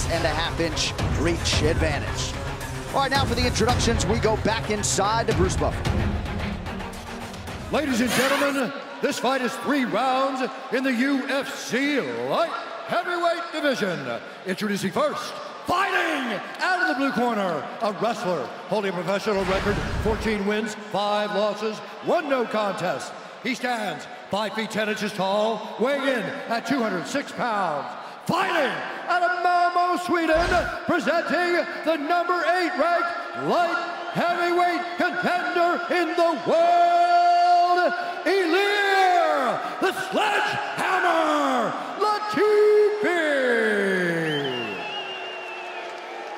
6.5-inch reach advantage. All right, now for the introductions, we go back inside to Bruce Buffer. Ladies and gentlemen, this fight is 3 rounds in the UFC light heavyweight division. Introducing first, fighting out of the blue corner, a wrestler holding a professional record, 14 wins, 5 losses, 1 no contest. He stands 5 feet 10 inches tall, weighing in at 206 pounds. Fighting out of Malmo, Sweden, presenting the number 8 ranked light heavyweight contender in the world, Ilir the Sledgehammer Latifi.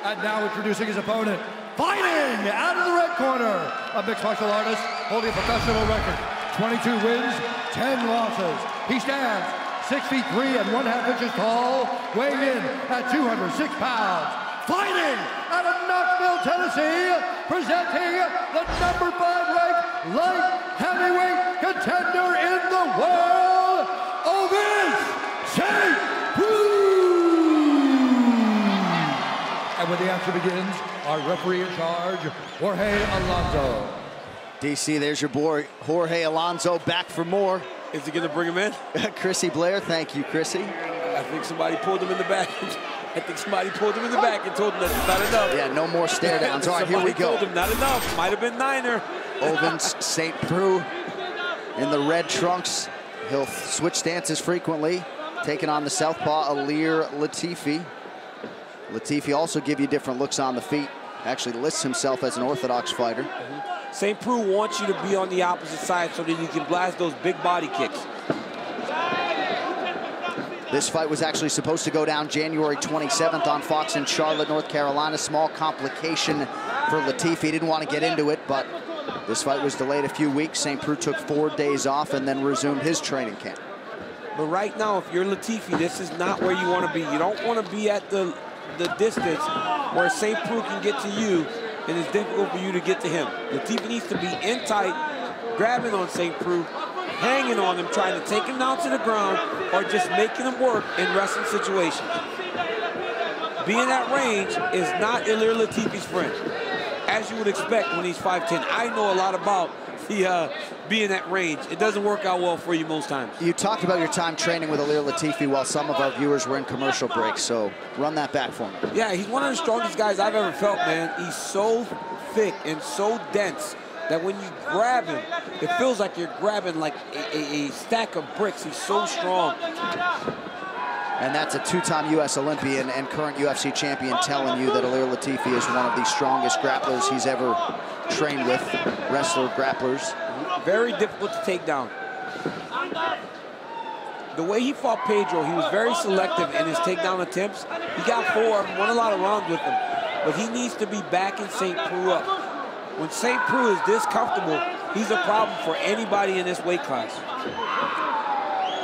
And now introducing his opponent, fighting out of the red corner, a mixed martial artist holding a professional record, 22 wins, 10 losses. He stands 6 feet 3.5 inches tall, weighing in at 206 pounds. Fighting out of Knoxville, Tennessee, presenting the number 5 ranked light heavyweight contender in the world, Ovince Saint Preux. And when the action begins, our referee in charge, Jorge Alonso. DC, there's your boy, Jorge Alonso, back for more. Is he going to bring him in? Chrissy Blair, thank you, Chrissy. I think somebody pulled him in the back. And told him that's not enough. Yeah, no more stare downs. All right, here we go. Told him not enough. Might have been Niner. Ovince Saint Preux in the red trunks. He'll switch stances frequently, taking on the southpaw Ilir Latifi. Latifi also give you different looks on the feet. Actually lists himself as an orthodox fighter. Saint Preux wants you to be on the opposite side so that you can blast those big body kicks. This fight was actually supposed to go down January 27th on Fox in Charlotte, North Carolina. Small complication for Latifi. Didn't want to get into it, but this fight was delayed a few weeks. Saint Preux took 4 days off and then resumed his training camp. But right now, if you're Latifi, this is not where you want to be. You don't want to be at the distance where Saint Preux can get to you, and it's difficult for you to get to him. Latifi needs to be in tight, grabbing on Saint Preux, hanging on him, trying to take him down to the ground, or just making him work in wrestling situations. Being at range is not Ilir Latifi's friend, as you would expect when he's 5'10". I know a lot about the being at range. It doesn't work out well for you most times. You talked about your time training with Ilir Latifi while some of our viewers were in commercial breaks, so run that back for me. Yeah, he's one of the strongest guys I've ever felt, man. He's so thick and so dense that when you grab him, it feels like you're grabbing like a stack of bricks. He's so strong. And that's a 2-time U.S. Olympian and current UFC champion telling you that Ilir Latifi is one of the strongest grapplers he's ever trained with, wrestler grapplers. Very difficult to take down. The way he fought Pedro, he was very selective in his takedown attempts. He got 4 of them, won a lot of rounds with him. But he needs to be backing Saint Preux up. When Saint Preux is this comfortable, he's a problem for anybody in this weight class.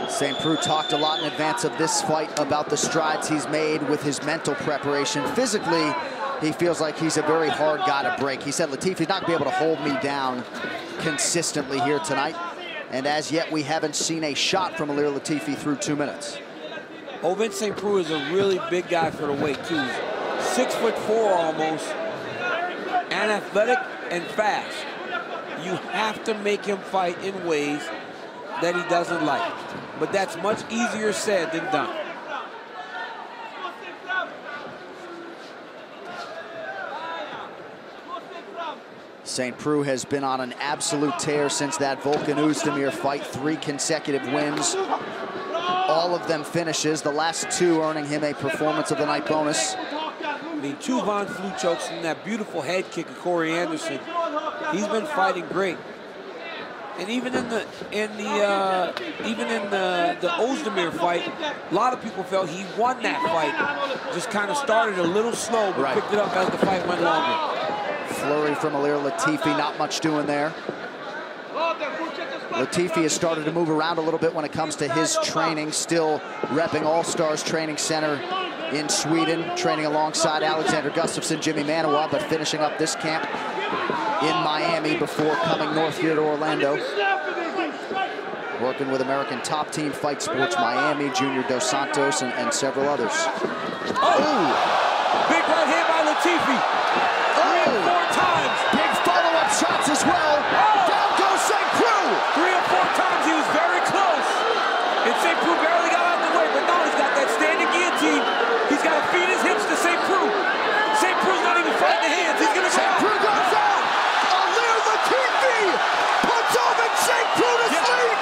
Saint Preux talked a lot in advance of this fight about the strides he's made with his mental preparation. Physically, he feels like he's a very hard guy to break. He said, Latifi's not going to be able to hold me down consistently here tonight. And as yet, we haven't seen a shot from Ilir Latifi through 2 minutes. Ovince Saint Preux is a really big guy for the weight, too. 6'4" almost, and athletic and fast. You have to make him fight in ways that he doesn't like. But that's much easier said than done. Saint Preux has been on an absolute tear since that Volkan Oezdemir fight. 3 consecutive wins, all of them finishes, the last 2 earning him a performance of the night bonus. I mean, 2 Von Flue chokes and that beautiful head kick of Corey Anderson. He's been fighting great. And even in the Oezdemir fight, a lot of people felt he won that fight. Just kind of started a little slow, but picked it up as the fight went longer. Flurry from Ilir Latifi, not much doing there. Latifi has started to move around a little bit when it comes to his training, still repping All Stars Training Center in Sweden, training alongside Alexander Gustafsson, Jimmy Manuwa, but finishing up this camp in Miami before coming north here to Orlando. Working with American Top Team Fight Sports Miami, Junior Dos Santos, and several others. Oh! Latifi. 3 or 4 times. Big follow-up shots as well. Down goes Saint Preux. 3 or 4 times he was very close. And Saint Preux barely got out of the way, but now he's got that standing guillotine. He's got to feed his hips to Saint Preux. Saint Preux's not even fighting the hands. He's going to go Saint out. Preux goes out. Ilir Latifi puts Ovince Saint Preux to sleep.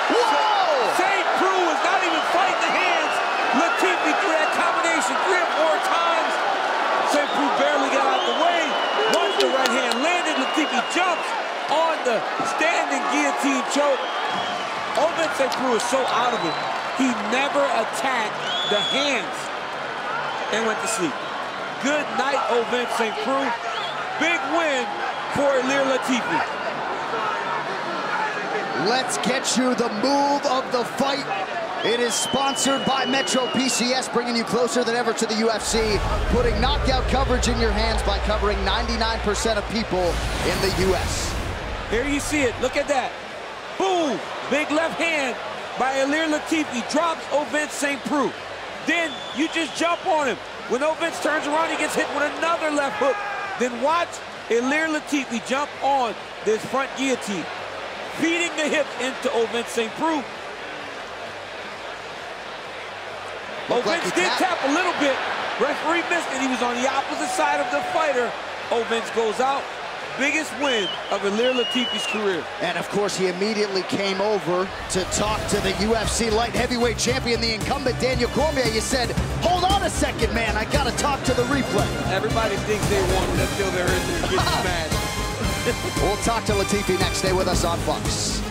Whoa! Saint Preux is not even fighting the hands. Latifi through that combination 3 or 4 times. Saint Preux barely got out the way. Once the right hand landed, Latifi jumps on the standing guillotine choke. Ovince Saint Preux is so out of it. He never attacked the hands and went to sleep. Good night, Ovince Saint Preux. Big win for Ilir Latifi. Let's get you the move of the fight. It is sponsored by Metro PCS, bringing you closer than ever to the UFC, putting knockout coverage in your hands by covering 99% of people in the US. Here you see it. Look at that. Boom! Big left hand by Ilir Latifi drops Ovince Saint Preux. Then you just jump on him. When Ovince turns around, he gets hit with another left hook. Then watch Ilir Latifi jump on this front guillotine, feeding the hips into Ovince Saint Preux. Ovince did tap a little bit. Referee missed it. He was on the opposite side of the fighter. Ovince goes out. Biggest win of Ilir Latifi's career. And of course, he immediately came over to talk to the UFC light heavyweight champion, the incumbent Daniel Cormier. You said, hold on a second, man. I got to talk to the replay. Everybody thinks they won until they're in there and get mad. We'll talk to Latifi next. Stay with us on Fox.